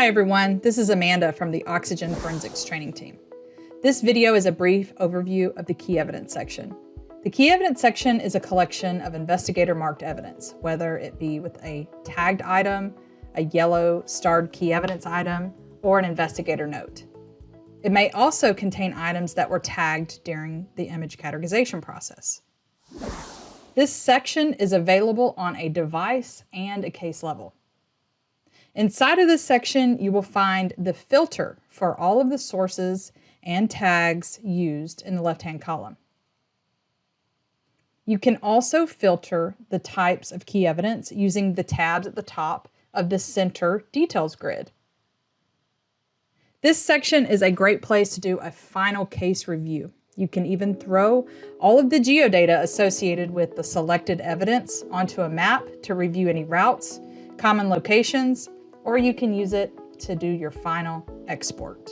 Hi everyone, this is Amanda from the Oxygen Forensics Training Team. This video is a brief overview of the key evidence section. The key evidence section is a collection of investigator-marked evidence, whether it be with a tagged item, a yellow starred key evidence item, or an investigator note. It may also contain items that were tagged during the image categorization process. This section is available on a device and a case level. Inside of this section, you will find the filter for all of the sources and tags used in the left-hand column. You can also filter the types of key evidence using the tabs at the top of the center details grid. This section is a great place to do a final case review. You can even throw all of the geodata associated with the selected evidence onto a map to review any routes, common locations, or you can use it to do your final export.